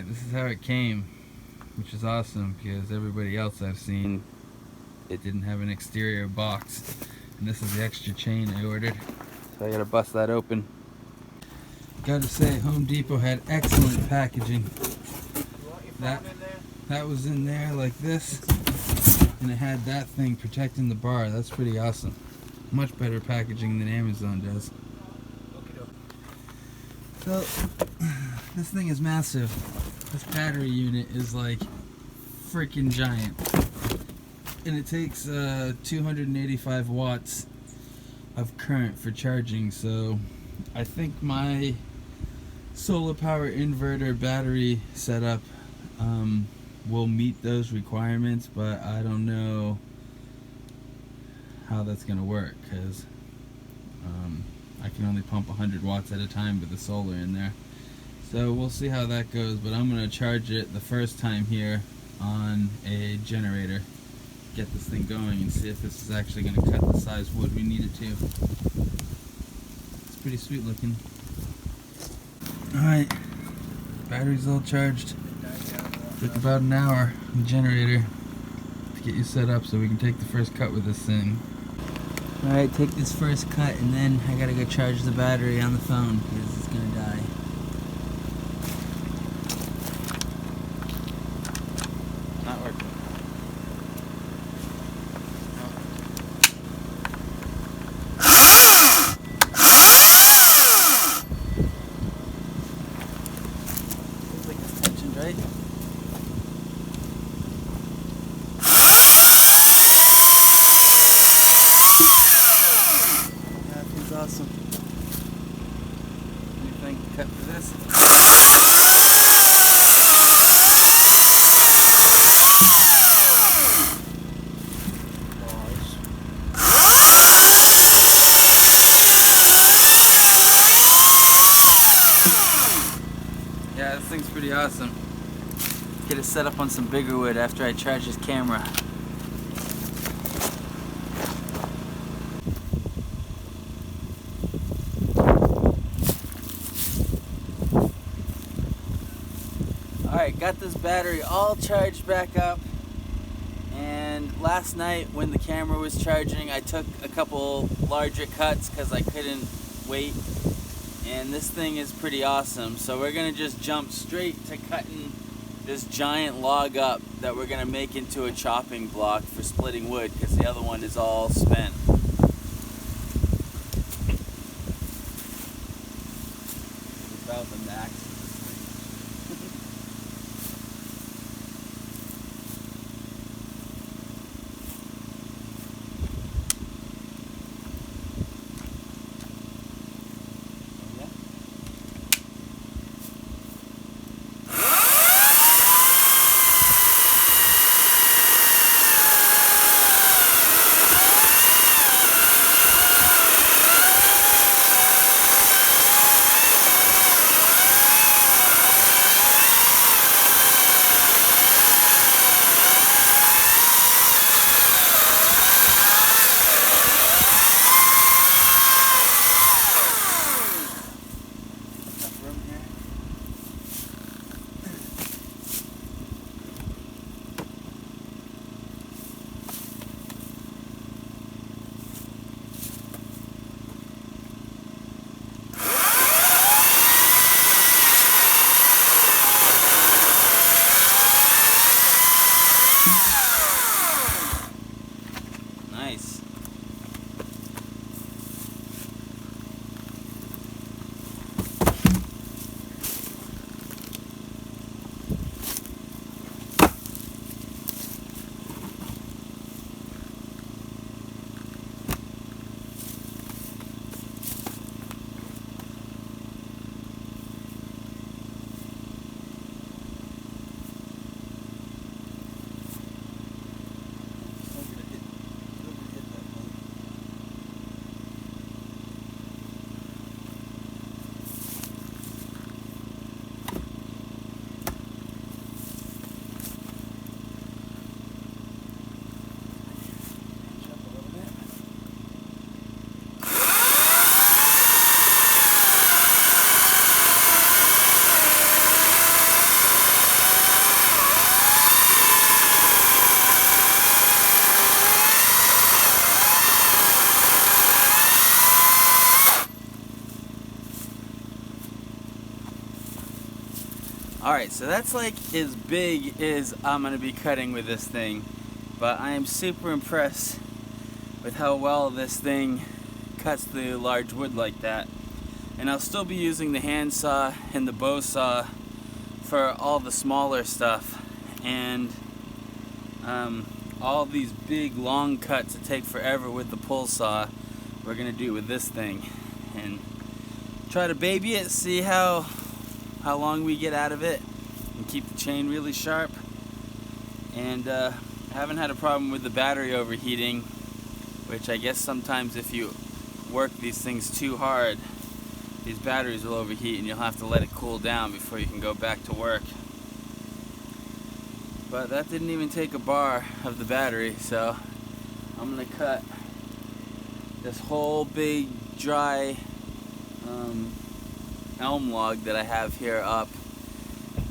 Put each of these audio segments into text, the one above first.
Alright, this is how it came, which is awesome because everybody else I've seen, it didn't have an exterior box. And this is the extra chain I ordered. So I gotta bust that open. Gotta say, Home Depot had excellent packaging. That was in there like this, and it had that thing protecting the bar. That's pretty awesome. Much better packaging than Amazon does. So, this thing is massive. This battery unit is like freaking giant. And it takes 285 watts of current for charging, so I think my solar power inverter battery setup will meet those requirements, but I don't know how that's gonna work because I can only pump 100 watts at a time with the solar in there. So we'll see how that goes, but I'm gonna charge it the first time here on a generator, get this thing going and see if this is actually gonna cut the size wood we need it to. It's pretty sweet looking. Alright, battery's all charged. Took about an hour on the generator to get you set up so we can take the first cut with this thing. Alright, take this first cut and then I gotta go charge the battery on the phone because it's gonna die. Not working. Seems like it's tensioned, right? Awesome. Anything cut for this? Yeah, this thing's pretty awesome. Get it set up on some bigger wood after I charge this camera. Alright, got this battery all charged back up, and last night when the camera was charging I took a couple larger cuts because I couldn't wait, and this thing is pretty awesome. So we're going to just jump straight to cutting this giant log up that we're going to make into a chopping block for splitting wood because the other one is all spent. About the max. Alright, so that's like as big as I'm going to be cutting with this thing, but I am super impressed with how well this thing cuts through large wood like that. And I'll still be using the hand saw and the bow saw for all the smaller stuff, and all these big long cuts that take forever with the pull saw, we're going to do with this thing. And try to baby it, see how long we get out of it, and keep the chain really sharp. And I haven't had a problem with the battery overheating, which I guess sometimes if you work these things too hard, these batteries will overheat and you'll have to let it cool down before you can go back to work. But that didn't even take a bar of the battery, so I'm gonna cut this whole big dry elm log that I have here up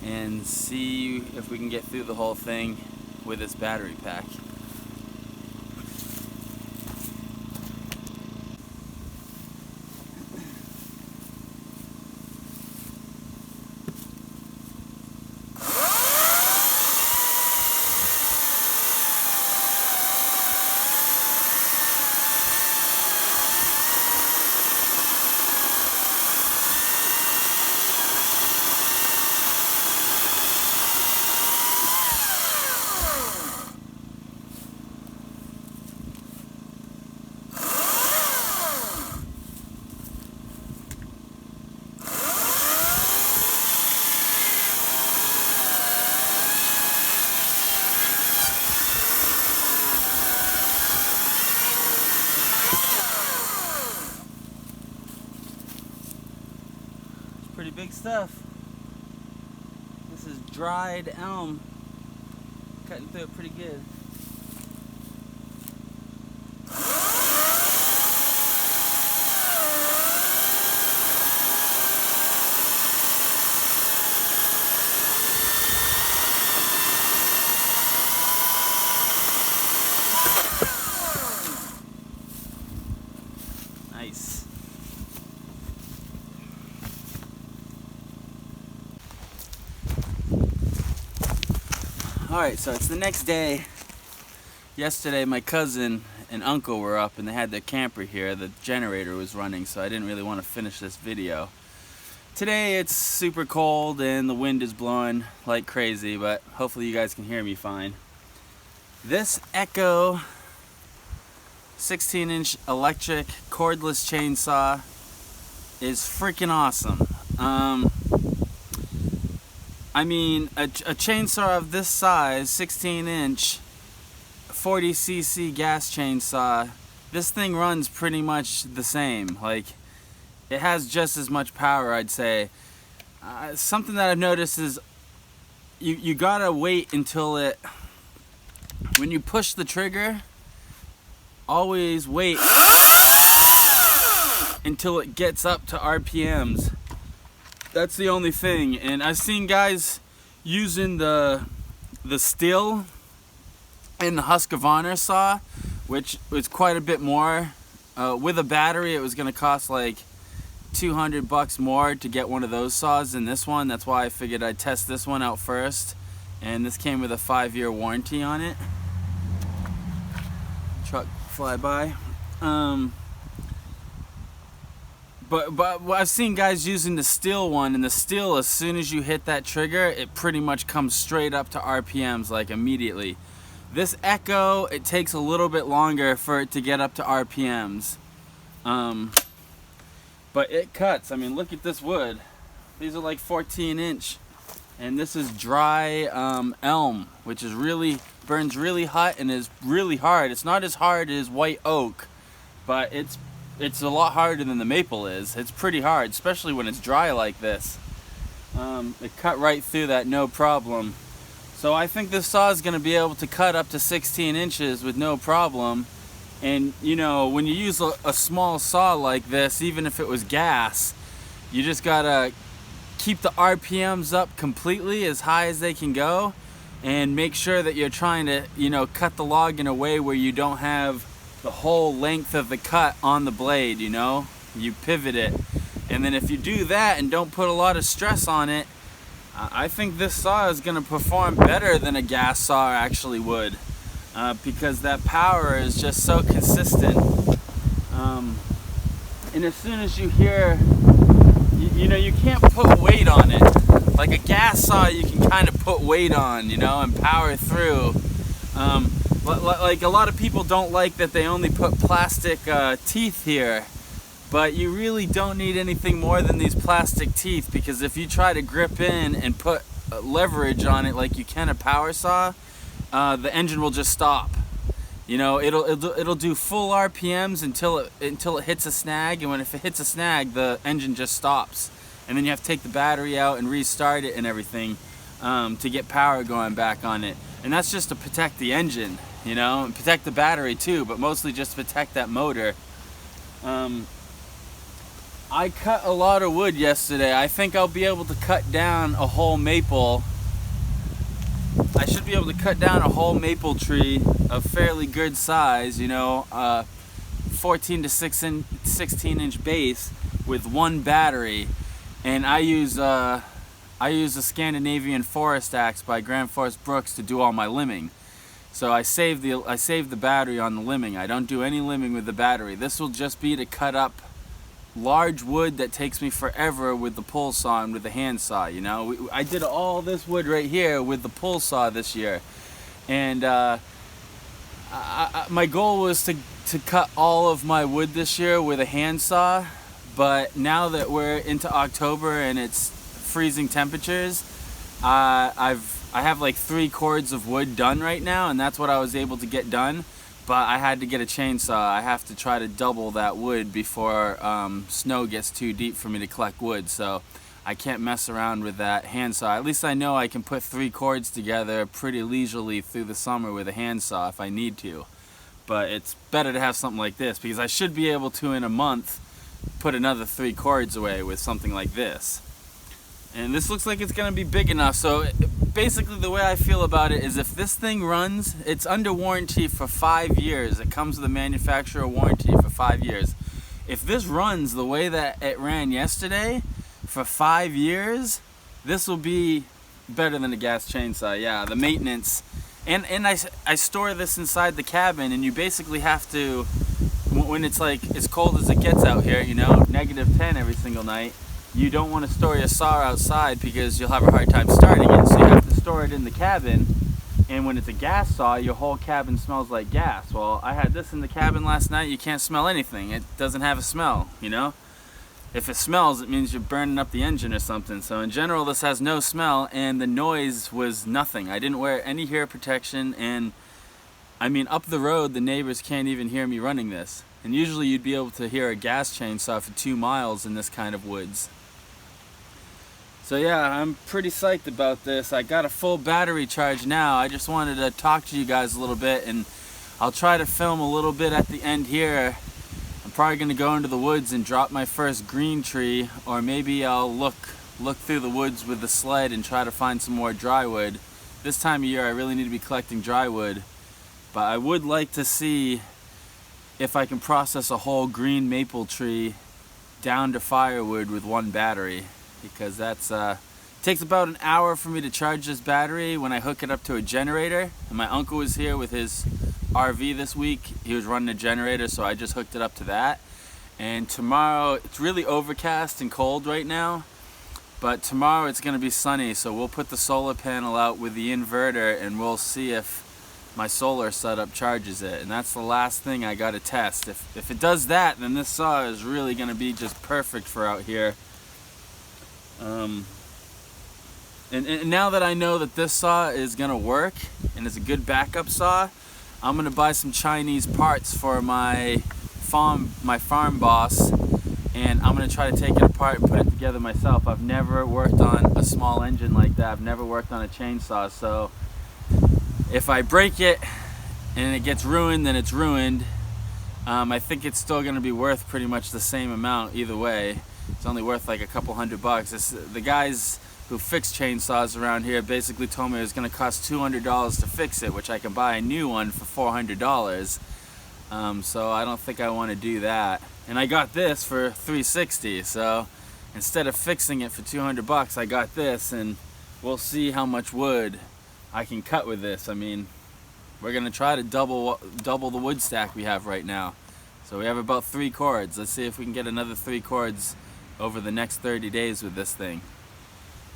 and see if we can get through the whole thing with this battery pack. Pretty big stuff. This is dried elm. Cutting through it pretty good. Nice. Alright, so it's the next day. Yesterday my cousin and uncle were up and they had their camper here. The generator was running, so I didn't really want to finish this video. Today it's super cold and the wind is blowing like crazy, but hopefully you guys can hear me fine. This Echo 16-inch electric cordless chainsaw is freaking awesome. I mean, a chainsaw of this size, 16-inch, 40cc gas chainsaw, this thing runs pretty much the same. Like, it has just as much power, I'd say. Something that I've noticed is you gotta wait until it, when you push the trigger, always wait until it gets up to RPMs. That's the only thing. And I've seen guys using the steel and the Husqvarna saw, which was quite a bit more. With a battery, it was gonna cost like $200 more to get one of those saws than this one. That's why I figured I'd test this one out first. And this came with a 5-year warranty on it. Truck fly by. But I've seen guys using the steel one, and the steel, as soon as you hit that trigger, it pretty much comes straight up to RPMs, like immediately. This Echo, it takes a little bit longer for it to get up to RPMs. But it cuts. I mean, look at this wood. These are like 14-inch. And this is dry elm, which is burns really hot and is really hard. It's not as hard as white oak, but it's a lot harder than the maple is. It's pretty hard, especially when it's dry like this. It cut right through that, no problem. So I think this saw is going to be able to cut up to 16 inches with no problem. And you know, when you use a small saw like this, even if it was gas, you just gotta keep the RPMs up completely as high as they can go, and make sure that you're trying to, you know, cut the log in a way where you don't have the whole length of the cut on the blade, you know? You pivot it. And then if you do that and don't put a lot of stress on it, I think this saw is going to perform better than a gas saw actually would, because that power is just so consistent. And as soon as you hear, you know, you can't put weight on it. Like a gas saw, you can kind of put weight on, you know, and power through. Like a lot of people don't like that they only put plastic teeth here, but you really don't need anything more than these plastic teeth, because if you try to grip in and put leverage on it like you can a power saw, the engine will just stop. You know, it'll do full RPMs until it hits a snag, and if it hits a snag, the engine just stops, and then you have to take the battery out and restart it and everything to get power going back on it. And that's just to protect the engine, you know, and protect the battery too, but mostly just to protect that motor. I cut a lot of wood yesterday. I think I'll be able to cut down a whole maple. I should be able to cut down a whole maple tree of fairly good size, you know, 14 to 16 inch base with one battery. And I use a Scandinavian forest axe by Grand Forest Brooks to do all my limbing. So I save the battery on the limbing. I don't do any limbing with the battery. This will just be to cut up large wood that takes me forever with the pull saw and with the hand saw. You know, I did all this wood right here with the pull saw this year, and my goal was to cut all of my wood this year with a hand saw. But now that we're into October and it's freezing temperatures, I have like 3 cords of wood done right now, and that's what I was able to get done. But I had to get a chainsaw. I have to try to double that wood before snow gets too deep for me to collect wood. So I can't mess around with that hand saw. At least I know I can put 3 cords together pretty leisurely through the summer with a hand saw if I need to. But it's better to have something like this, because I should be able to in a month put another 3 cords away with something like this. And this looks like it's going to be big enough. So basically the way I feel about it is, if this thing runs, it's under warranty for 5 years. It comes with a manufacturer warranty for 5 years. If this runs the way that it ran yesterday for 5 years, this will be better than a gas chainsaw. Yeah, the maintenance. And I store this inside the cabin, and you basically have to, when it's like as cold as it gets out here, you know, -10 every single night, you don't want to store your saw outside because you'll have a hard time starting it. So you have to store it in the cabin. And when it's a gas saw, your whole cabin smells like gas. Well, I had this in the cabin last night. You can't smell anything. It doesn't have a smell, you know? If it smells, it means you're burning up the engine or something. So in general, this has no smell, and the noise was nothing. I didn't wear any hear protection, and I mean, up the road, the neighbors can't even hear me running this. And usually you'd be able to hear a gas chainsaw for 2 miles in this kind of woods. So yeah, I'm pretty psyched about this. I got a full battery charge now. I just wanted to talk to you guys a little bit, and I'll try to film a little bit at the end here. I'm probably going to go into the woods and drop my first green tree, or maybe I'll look through the woods with the sled and try to find some more dry wood. This time of year I really need to be collecting dry wood, but I would like to see if I can process a whole green maple tree down to firewood with one battery, because that's takes about an hour for me to charge this battery when I hook it up to a generator. And my uncle was here with his RV this week. He was running a generator, so I just hooked it up to that. And tomorrow, it's really overcast and cold right now, but tomorrow it's going to be sunny, so we'll put the solar panel out with the inverter and we'll see if my solar setup charges it. And that's the last thing I got to test. If it does that, then this saw is really going to be just perfect for out here. And now that I know that this saw is going to work and is a good backup saw, I'm going to buy some Chinese parts for my farm boss, and I'm going to try to take it apart and put it together myself. I've never worked on a small engine like that. I've never worked on a chainsaw, so if I break it and it gets ruined, then it's ruined. I think it's still going to be worth pretty much the same amount either way. It's only worth like a couple $100. The guys who fix chainsaws around here basically told me it was going to cost $200 to fix it, which I can buy a new one for $400. So I don't think I want to do that. And I got this for $360. So instead of fixing it for $200, I got this, and we'll see how much wood I can cut with this. I mean, we're gonna try to double the wood stack we have right now. So we have about 3 cords. Let's see if we can get another 3 cords over the next 30 days with this thing.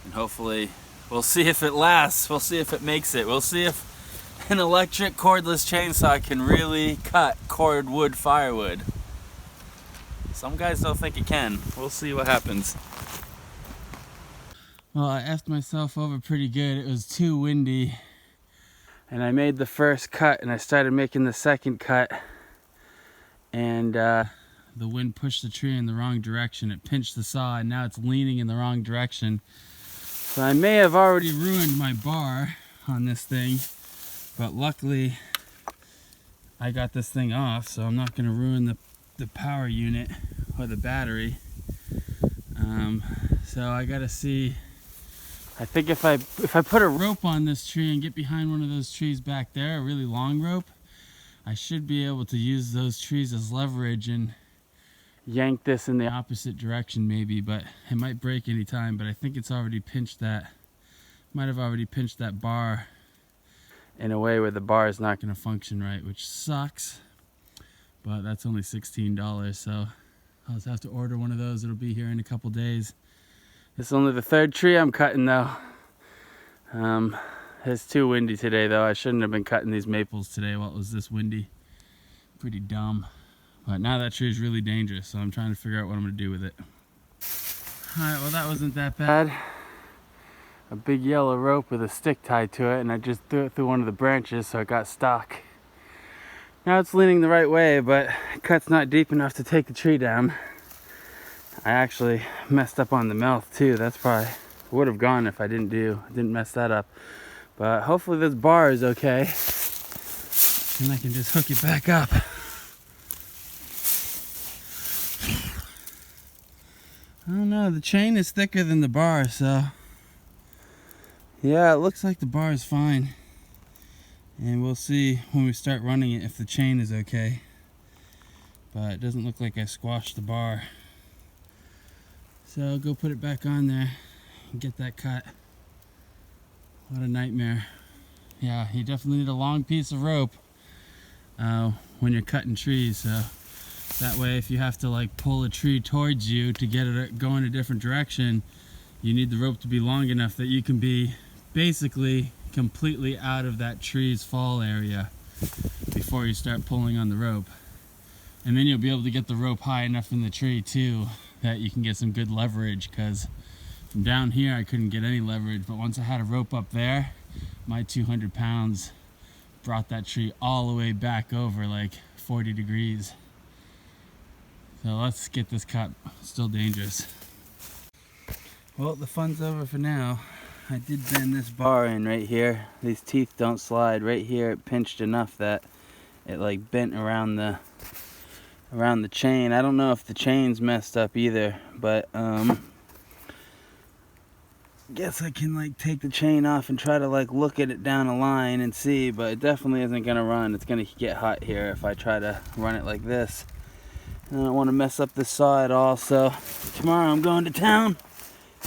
And hopefully, we'll see if it lasts. We'll see if it makes it. We'll see if an electric cordless chainsaw can really cut cordwood firewood. Some guys don't think it can. We'll see what happens. Well, I effed myself over pretty good. It was too windy. And I made the first cut and I started making the second cut. And the wind pushed the tree in the wrong direction. It pinched the saw and now it's leaning in the wrong direction. So I may have already ruined my bar on this thing, but luckily I got this thing off, so I'm not going to ruin the power unit or the battery. So I got to see. I think if I put a rope on this tree and get behind one of those trees back there, a really long rope, I should be able to use those trees as leverage and yank this in the opposite direction maybe, but it might break any time. But I think it's already pinched that, might have already pinched that bar in a way where the bar is not going to function right, which sucks. But that's only $16, so I'll just have to order one of those. It'll be here in a couple days. This is only the 3rd tree I'm cutting though. It's too windy today though. I shouldn't have been cutting these maples today while it was this windy. Pretty dumb. But now that tree is really dangerous, so I'm trying to figure out what I'm going to do with it. Alright, well that wasn't that bad. A big yellow rope with a stick tied to it, and I just threw it through one of the branches so it got stuck. Now it's leaning the right way, but the cut's not deep enough to take the tree down. I actually messed up on the mouth too. That's probably would have gone if I didn't mess that up. But hopefully this bar is okay, and I can just hook it back up. I don't know, the chain is thicker than the bar, so yeah, it looks like the bar is fine. And we'll see when we start running it if the chain is okay. But it doesn't look like I squashed the bar. So I'll go put it back on there and get that cut. What a nightmare. Yeah, you definitely need a long piece of rope when you're cutting trees. So that way if you have to like pull a tree towards you to get it going a different direction, you need the rope to be long enough that you can be basically completely out of that tree's fall area before you start pulling on the rope. And then you'll be able to get the rope high enough in the tree too that you can get some good leverage, because from down here I couldn't get any leverage, but once I had a rope up there, my 200 pounds brought that tree all the way back over like 40 degrees. So let's get this cut. Still dangerous. Well, the fun's over for now. I did bend this bar in right here. These teeth don't slide. Right here it pinched enough that it like bent around the chain. I don't know if the chain's messed up either, but guess I can like take the chain off and try to like look at it down a line and see, but it definitely isn't gonna run. It's gonna get hot here if I try to run it like this. I don't want to mess up this saw at all, so tomorrow I'm going to town,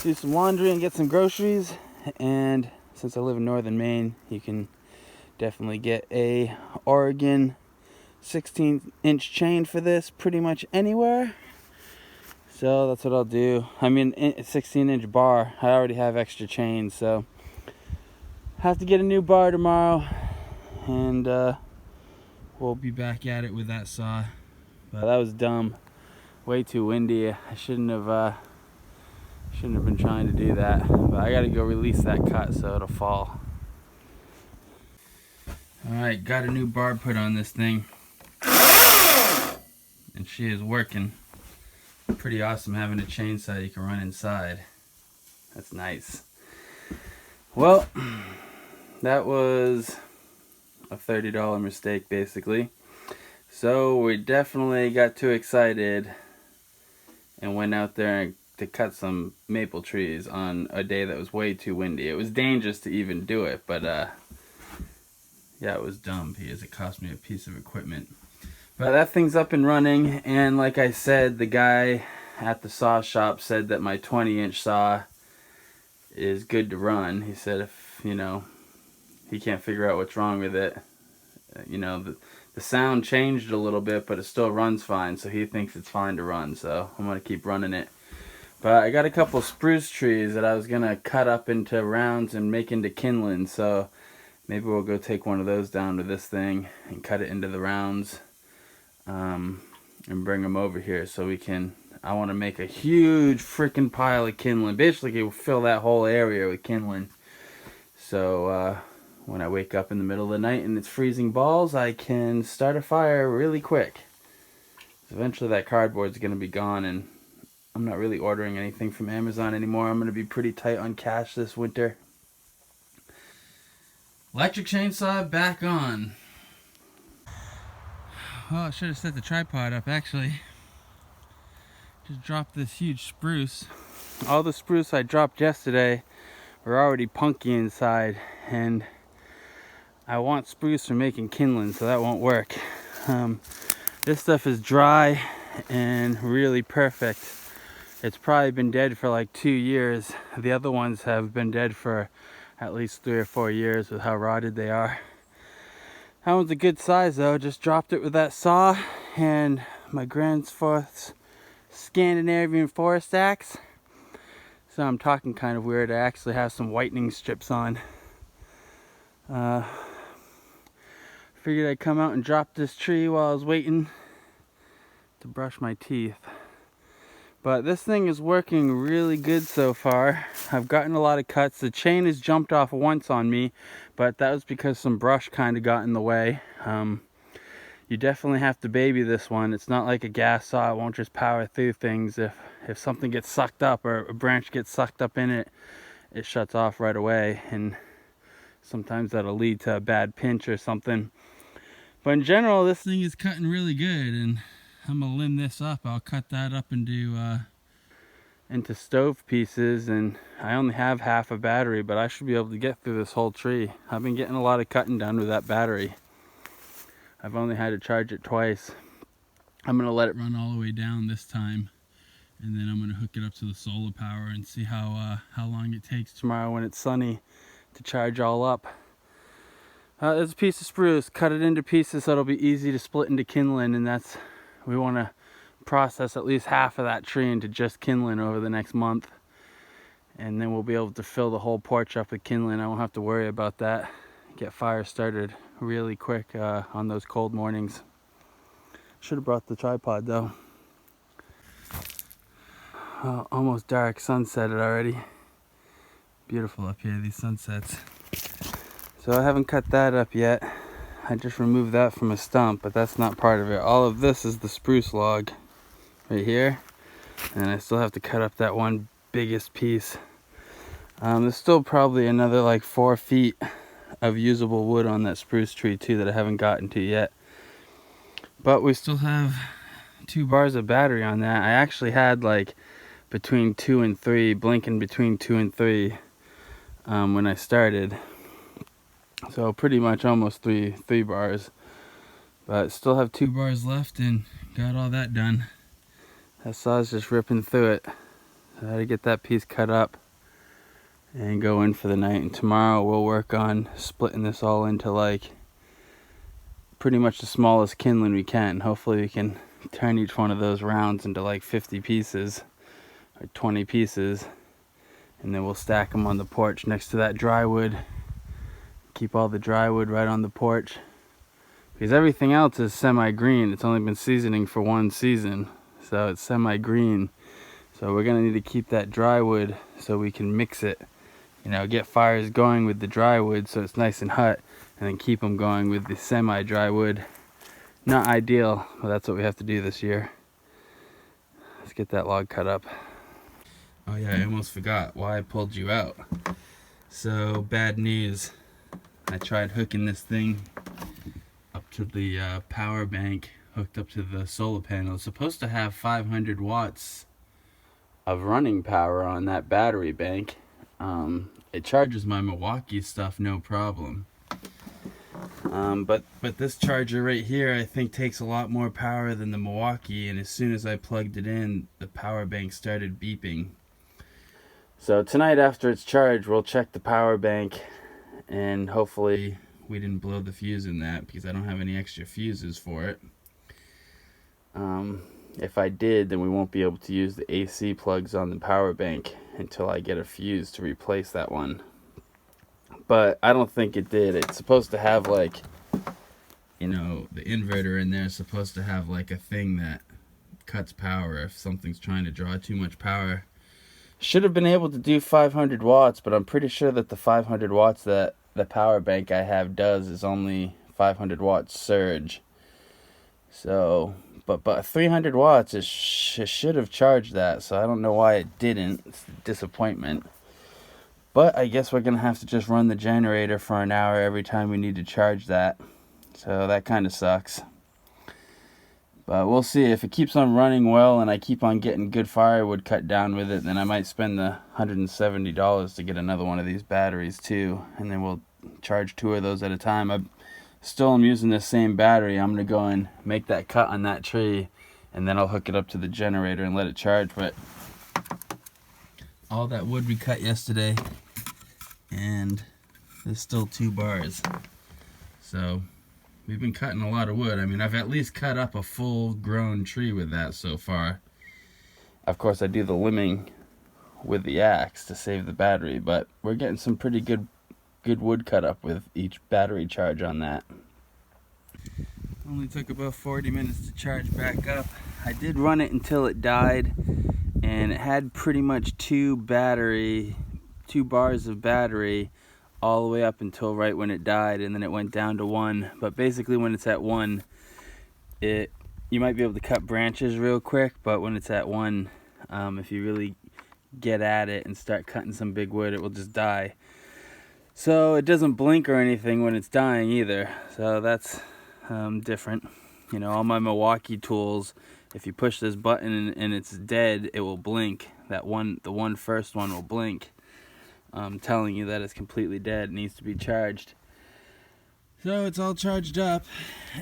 do some laundry and get some groceries. And since I live in northern Maine, you can definitely get a Oregon 16-inch chain for this pretty much anywhere. So that's what I'll do. I mean, a 16-inch bar. I already have extra chains, so have to get a new bar tomorrow, and we'll be back at it with that saw. But that was dumb. Way too windy. I shouldn't have been trying to do that. But I gotta go release that cut so it'll fall. Alright, got a new bar put on this thing. And she is working. Pretty awesome having a chainsaw you can run inside. That's nice. Well, that was a $30 mistake basically. So we definitely got too excited and went out there to cut some maple trees on a day that was way too windy. It was dangerous to even do it, but yeah, it was dumb because it cost me a piece of equipment. But that thing's up and running, and like I said, the guy at the saw shop said that my 20-inch saw is good to run. He said if, you know, he can't figure out what's wrong with it, you know, the sound changed a little bit, but it still runs fine, so he thinks it's fine to run, so I'm going to keep running it. But I got a couple spruce trees that I was going to cut up into rounds and make into kindling, so maybe we'll go take one of those down to this thing and cut it into the rounds, and bring them over here so we can, I want to make a huge freaking pile of kindling. Basically, we'll fill that whole area with kindling. So when I wake up in the middle of the night and it's freezing balls, I can start a fire really quick. Eventually that cardboard's going to be gone, and I'm not really ordering anything from Amazon anymore. I'm going to be pretty tight on cash this winter. Electric chainsaw back on. Well, I should have set the tripod up actually. Just dropped this huge spruce. All the spruce I dropped yesterday were already punky inside, and I want spruce for making kindling, so that won't work. This stuff is dry and really perfect. It's probably been dead for like 2 years. The other ones have been dead for at least 3 or 4 years with how rotted they are. That one's a good size though. Just dropped it with that saw and my Gransforth's Scandinavian forest axe. So I'm talking kind of weird. I actually have some whitening strips on. Figured I'd come out and drop this tree while I was waiting to brush my teeth. But this thing is working really good so far. I've gotten a lot of cuts. The chain has jumped off once on me, but that was because some brush kind of got in the way. You definitely have to baby this one. It's not like a gas saw. It won't just power through things. If something gets sucked up or a branch gets sucked up in it, it shuts off right away, and sometimes that'll lead to a bad pinch or something. But in general, this thing is cutting really good, and I'm gonna limb this up. I'll cut that up into stove pieces, and I only have half a battery, but I should be able to get through this whole tree. I've been getting a lot of cutting done with that battery. I've only had to charge it twice. I'm gonna let it run all the way down this time, and then I'm gonna hook it up to the solar power and see how long it takes tomorrow when it's sunny to charge all up. There's a piece of spruce. Cut it into pieces so it'll be easy to split into kindling, and that's, we want to process at least half of that tree into just kindling over the next month, and then we'll be able to fill the whole porch up with kindling. I won't have to worry about that. Get fire started really quick on those cold mornings. Should have brought the tripod though. Almost dark, sunset it already. Beautiful up here, these sunsets. So I haven't cut that up yet. I just removed that from a stump, but that's not part of it. All of this is the spruce log right here, and I still have to cut up that one biggest piece. There's still probably another like 4 feet of usable wood on that spruce tree too that I haven't gotten to yet. But we still have 2 bars of battery on that. I actually had like between 2 and 3, blinking between 2 and 3 when I started. So pretty much almost three bars, but still have 2 bars left and got all that done. That saw's just ripping through it. So I had to get that piece cut up and go in for the night, and tomorrow we'll work on splitting this all into like pretty much the smallest kindling we can. Hopefully we can turn each one of those rounds into like 50 pieces or 20 pieces, and then we'll stack them on the porch next to that dry wood. Keep all the dry wood right on the porch, because everything else is semi-green. It's only been seasoning for 1 season, so it's semi-green. So we're gonna need to keep that dry wood so we can mix it, you know, get fires going with the dry wood so it's nice and hot, and then keep them going with the semi-dry wood. Not ideal, but that's what we have to do this year. Let's get that log cut up. Oh yeah, I almost forgot why I pulled you out. So bad news. I tried hooking this thing up to the power bank, hooked up to the solar panel. It's supposed to have 500 watts of running power on that battery bank. It charges my Milwaukee stuff no problem. But this charger right here I think takes a lot more power than the Milwaukee, and as soon as I plugged it in, the power bank started beeping. So So tonight after it's charged, we'll check the power bank, and hopefully we didn't blow the fuse in that, because I don't have any extra fuses for it. If I did, then we won't be able to use the AC plugs on the power bank until I get a fuse to replace that one. But I don't think it did. It's supposed to have, like, you know, the inverter in there is supposed to have like a thing that cuts power if something's trying to draw too much power. Should have been able to do 500 watts, but I'm pretty sure that the 500 watts that the power bank I have does is only 500 watts surge. So, but 300 watts, it should have charged that, so I don't know why it didn't. It's a disappointment. But I guess we're going to have to just run the generator for an hour every time we need to charge that. So that kind of sucks. But we'll see. If it keeps on running well and I keep on getting good firewood cut down with it, then I might spend the $170 to get another one of these batteries too. And then we'll charge 2 of those at a time. I still am using the same battery. I'm going to go and make that cut on that tree, and then I'll hook it up to the generator and let it charge. But all that wood we cut yesterday, and there's still 2 bars. So we've been cutting a lot of wood. I mean, I've at least cut up a full grown tree with that so far. Of course, I do the limbing with the axe to save the battery, but we're getting some pretty good wood cut up with each battery charge on that. Only took about 40 minutes to charge back up. I did run it until it died, and it had pretty much 2 bars of battery all the way up until right when it died, and then it went down to 1. But basically when it's at 1, you might be able to cut branches real quick, but when it's at 1, if you really get at it and start cutting some big wood, it will just die. So it doesn't blink or anything when it's dying either, so that's different. You know, all my Milwaukee tools, if you push this button and it's dead, it will blink. The first one will blink, telling you that it's completely dead, needs to be charged. So it's all charged up,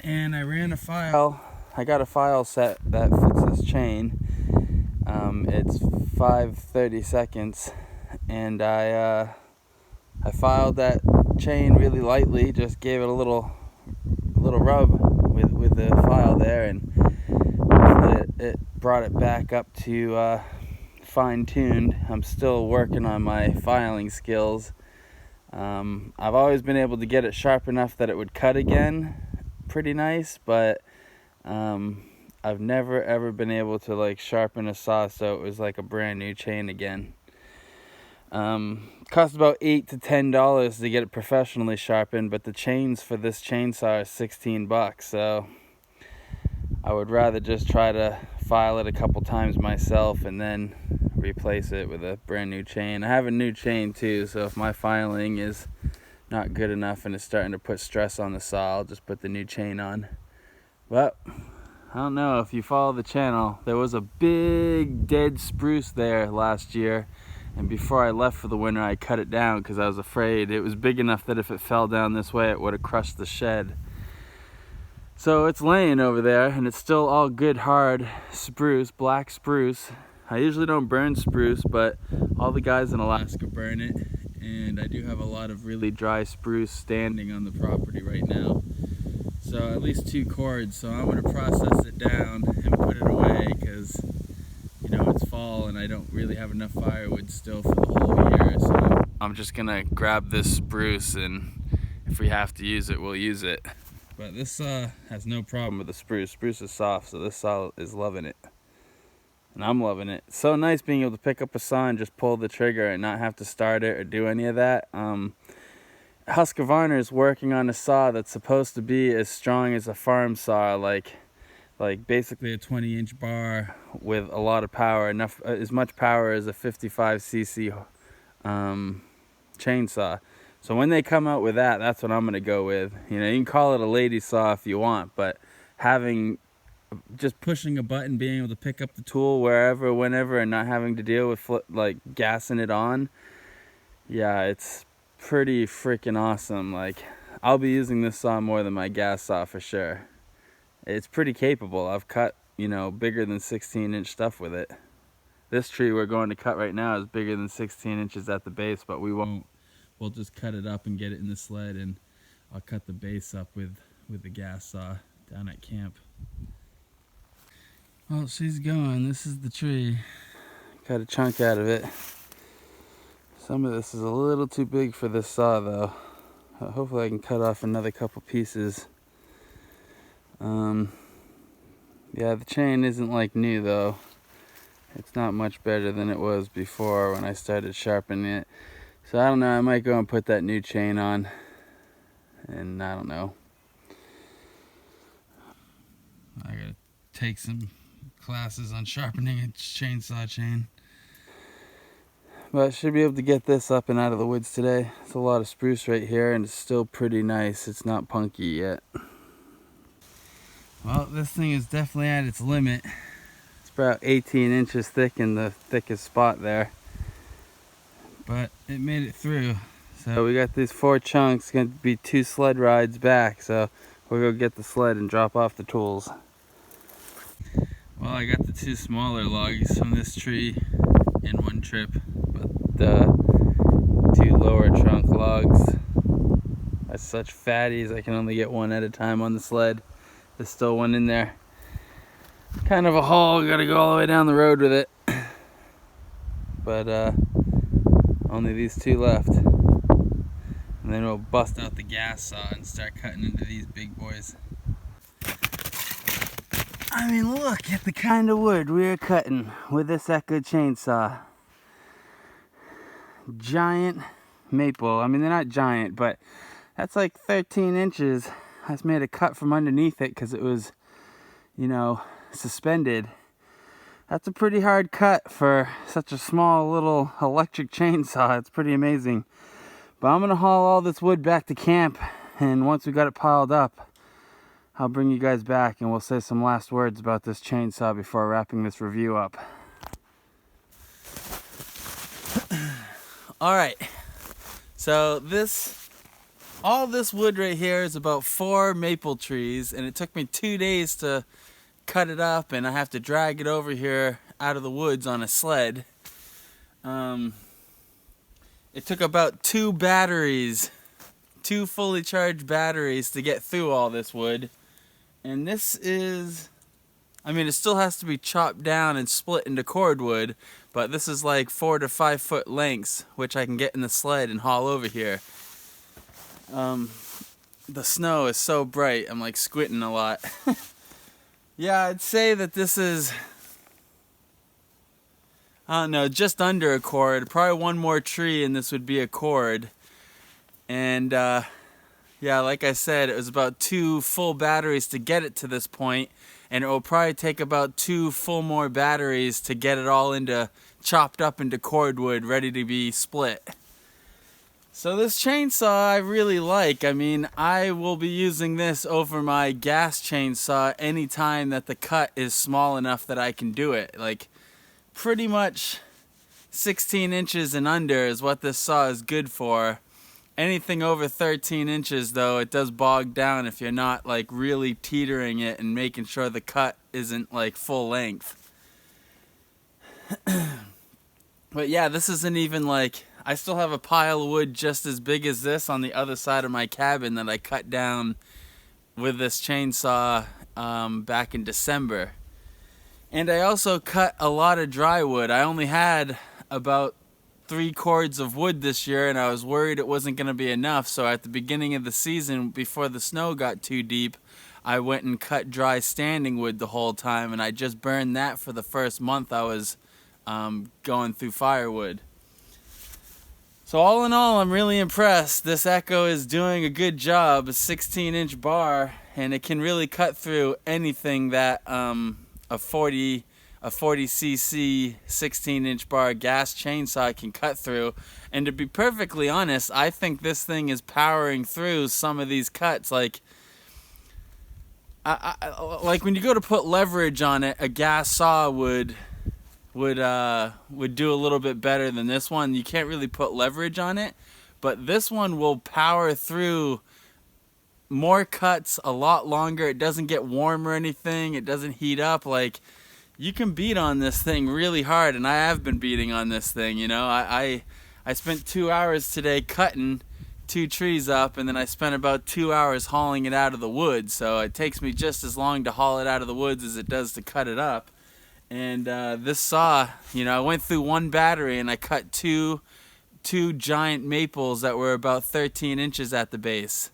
and I ran a file. I got a file set that fits this chain. It's 5/30 seconds, and I filed that chain really lightly, just gave it a little rub with the file there, and it brought it back up to fine-tuned. I'm still working on my filing skills. I've always been able to get it sharp enough that it would cut again pretty nice, but I've never ever been able to like sharpen a saw so it was like a brand new chain again. Cost about $8 to $10 to get it professionally sharpened, but the chains for this chainsaw are $16, so I would rather just try to file it a couple times myself and then replace it with a brand new chain. I have a new chain too, so if my filing is not good enough and it's starting to put stress on the saw, I'll just put the new chain on. But I don't know if you follow the channel, there was a big dead spruce there last year, and before I left for the winter I cut it down because I was afraid. It was big enough that if it fell down this way it would have crushed the shed. So it's laying over there, and it's still all good hard spruce, black spruce. I usually don't burn spruce, but all the guys in Alaska burn it, and I do have a lot of really dry spruce standing on the property right now. So at least 2 cords, so I'm going to process it down and put it away because, you know, it's fall and I don't really have enough firewood still for the whole year. So I'm just going to grab this spruce, and if we have to use it, we'll use it. But this saw has no problem with the spruce. Spruce is soft, so this saw is loving it. And I'm loving it. It's so nice being able to pick up a saw and just pull the trigger and not have to start it or do any of that. Husqvarna is working on a saw that's supposed to be as strong as a farm saw, like basically a 20-inch bar with a lot of power, as much power as a 55cc chainsaw. So when they come out with that, that's what I'm going to go with. You know, you can call it a lady saw if you want, but just pushing a button, being able to pick up the tool wherever, whenever, and not having to deal with like gassing it on, yeah, it's pretty freaking awesome. Like, I'll be using this saw more than my gas saw for sure. It's pretty capable. I've cut, you know, bigger than 16-inch stuff with it. This tree we're going to cut right now is bigger than 16 inches at the base, but we won't. We'll just cut it up and get it in the sled, and I'll cut the base up with the gas saw down at camp. Well, she's going. This is the tree. Cut a chunk out of it. Some of this is a little too big for this saw though. Hopefully I can cut off another couple pieces. Yeah, the chain isn't like new though. It's not much better than it was before when I started sharpening it. So I don't know, I might go and put that new chain on. And I don't know. I gotta take some classes on sharpening a chainsaw chain. But I should be able to get this up and out of the woods today. It's a lot of spruce right here and it's still pretty nice. It's not punky yet. Well, this thing is definitely at its limit. It's about 18 inches thick in the thickest spot there. But it made it through. So we got these 4 chunks, gonna be 2 sled rides back. So we'll go get the sled and drop off the tools. Well, I got the 2 smaller logs from this tree in one trip, but the 2 lower trunk logs are such fatties I can only get 1 at a time on the sled. There's still 1 in there. Kind of a haul, gotta go all the way down the road with it. But only these 2 left. And then we'll bust out the gas saw and start cutting into these big boys. I mean, look at the kind of wood we are cutting with this Echo chainsaw. Giant maple. I mean, they're not giant, but that's like 13 inches. I just made a cut from underneath it because it was, you know, suspended. That's a pretty hard cut for such a small little electric chainsaw. It's pretty amazing. But I'm gonna haul all this wood back to camp, and once we got it piled up, I'll bring you guys back and we'll say some last words about this chainsaw before wrapping this review up. All right, so all this wood right here is about 4 maple trees, and it took me 2 days to cut it up, and I have to drag it over here out of the woods on a sled. It took about 2 batteries, 2 fully charged batteries to get through all this wood. And this is, I mean, it still has to be chopped down and split into cordwood, but this is like 4 to 5 foot lengths, which I can get in the sled and haul over here. The snow is so bright, I'm like squinting a lot. Yeah, I'd say that this is, I don't know, just under a cord. Probably 1 more tree and this would be a cord. And yeah, like I said, it was about 2 full batteries to get it to this point, and it will probably take about 2 full more batteries to get it all chopped up into cordwood, ready to be split. So this chainsaw I really like. I mean, I will be using this over my gas chainsaw anytime that the cut is small enough that I can do it. Like, pretty much 16 inches and under is what this saw is good for. Anything over 13 inches, though, it does bog down if you're not like really teetering it and making sure the cut isn't like full length. But yeah, this isn't even like, I still have a pile of wood just as big as this on the other side of my cabin that I cut down with this chainsaw back in December. And I also cut a lot of dry wood. I only had about 3 cords of wood this year, and I was worried it wasn't going to be enough. So at the beginning of the season, before the snow got too deep, I went and cut dry standing wood the whole time, and I just burned that for the first month I was going through firewood. So all in all, I'm really impressed. This Echo is doing a good job. A 16-inch bar, and it can really cut through anything that a 40cc 16-inch bar gas chainsaw can cut through. And to be perfectly honest, I think this thing is powering through some of these cuts. Like, like when you go to put leverage on it, a gas saw would do a little bit better than this one. You can't really put leverage on it, but this one will power through more cuts a lot longer. It doesn't get warm or anything. It doesn't heat up. Like, you can beat on this thing really hard, and I have been beating on this thing, you know. I spent 2 hours today cutting 2 trees up, and then I spent about 2 hours hauling it out of the woods, so it takes me just as long to haul it out of the woods as it does to cut it up. And this saw, you know, I went through one battery and I cut two giant maples that were about 13 inches at the base,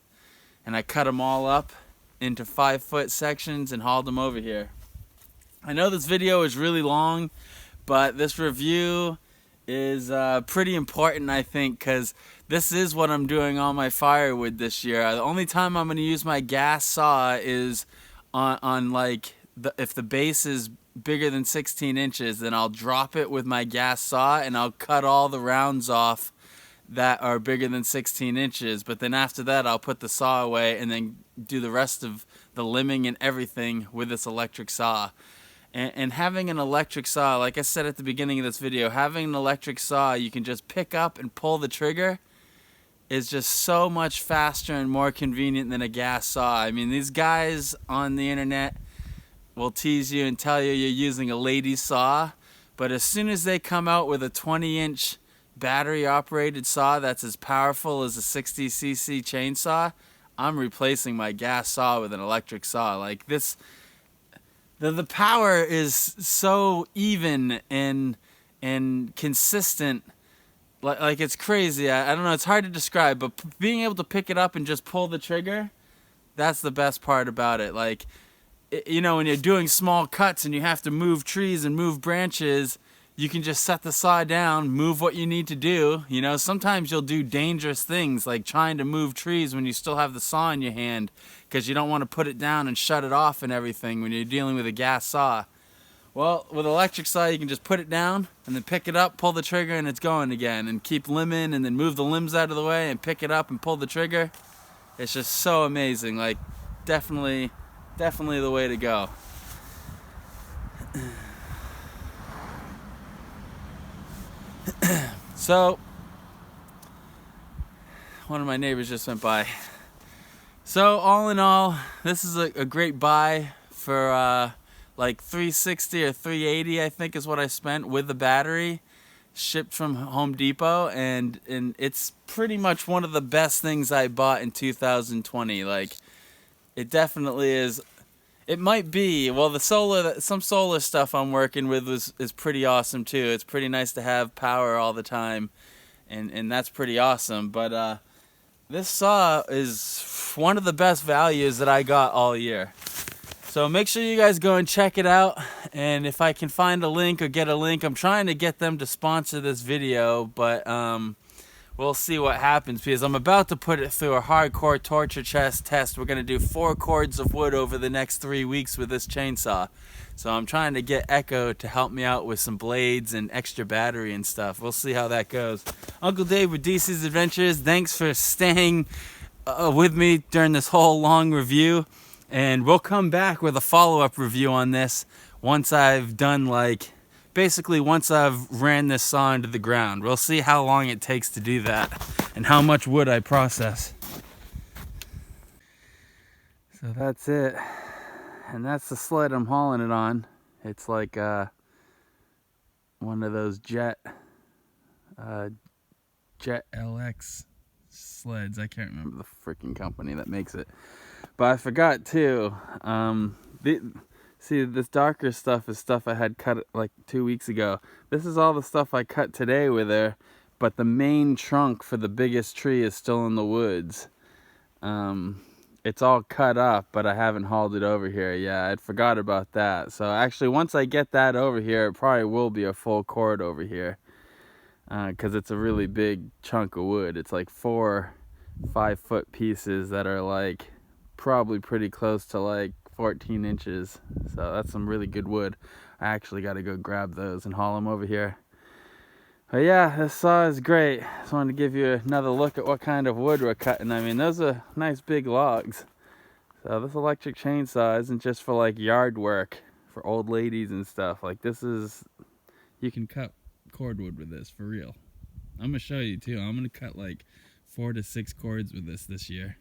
and I cut them all up into 5-foot sections and hauled them over here. I know this video is really long, but this review is pretty important, I think, because this is what I'm doing on my firewood this year. The only time I'm going to use my gas saw is on like, if the base is bigger than 16 inches, then I'll drop it with my gas saw and I'll cut all the rounds off that are bigger than 16 inches. But then after that, I'll put the saw away and then do the rest of the limbing and everything with this electric saw. And having an electric saw, like I said at the beginning of this video, having an electric saw you can just pick up and pull the trigger is just so much faster and more convenient than a gas saw. I mean, these guys on the internet will tease you and tell you you're using a lady saw, but as soon as they come out with a 20-inch battery operated saw that's as powerful as a 60cc chainsaw, I'm replacing my gas saw with an electric saw. Like this, the power is so even and consistent, like it's crazy. I don't know, it's hard to describe, but being able to pick it up and just pull the trigger, that's the best part about it. Like, you know, when you're doing small cuts and you have to move trees and move branches, you can just set the saw down, move what you need to do. You know, sometimes you'll do dangerous things like trying to move trees when you still have the saw in your hand because you don't want to put it down and shut it off and everything when you're dealing with a gas saw. Well, with electric saw, you can just put it down and then pick it up, pull the trigger, and it's going again. And keep limbing and then move the limbs out of the way and pick it up and pull the trigger. It's just so amazing. Like, definitely the way to go. So, one of my neighbors just went by. So, all in all, this is a great buy for like $360 or $380, I think is what I spent with the battery, shipped from Home Depot, and it's pretty much one of the best things I bought in 2020. Like, it definitely is. It might be. Well, some solar stuff I'm working with is pretty awesome too. It's pretty nice to have power all the time, and that's pretty awesome. But this saw is one of the best values that I got all year. So make sure you guys go and check it out. And if I can find a link or get a link, I'm trying to get them to sponsor this video, but we'll see what happens because I'm about to put it through a hardcore torture chest test. We're going to do 4 cords of wood over the next 3 weeks with this chainsaw. So I'm trying to get Echo to help me out with some blades and extra battery and stuff. We'll see how that goes. Uncle Dave with Deecee's Adventures. Thanks for staying with me during this whole long review. And we'll come back with a follow-up review on this once I've done, like, basically once I've ran this saw into the ground. We'll see how long it takes to do that and how much wood I process. So that's it. And that's the sled I'm hauling it on. It's like one of those Jet LX sleds. I can't remember the freaking company that makes it. But I forgot too. See, this darker stuff is stuff I had cut like 2 weeks ago. This is all the stuff I cut today with her, but the main trunk for the biggest tree is still in the woods. It's all cut up, but I haven't hauled it over here. Yeah, I'd forgot about that. So actually, once I get that over here, it probably will be a full cord over here. Because it's a really big chunk of wood. It's like 4 5-foot pieces that are like probably pretty close to like 14 inches. So that's some really good wood. I actually got to go grab those and haul them over here. But yeah, this saw is great. Just wanted to give you another look at what kind of wood we're cutting. I mean, those are nice big logs. So this electric chainsaw isn't just for like yard work for old ladies and stuff. Like this is, you can cut cordwood with this for real. I'm gonna show you too. I'm gonna cut like 4 to 6 cords with this year.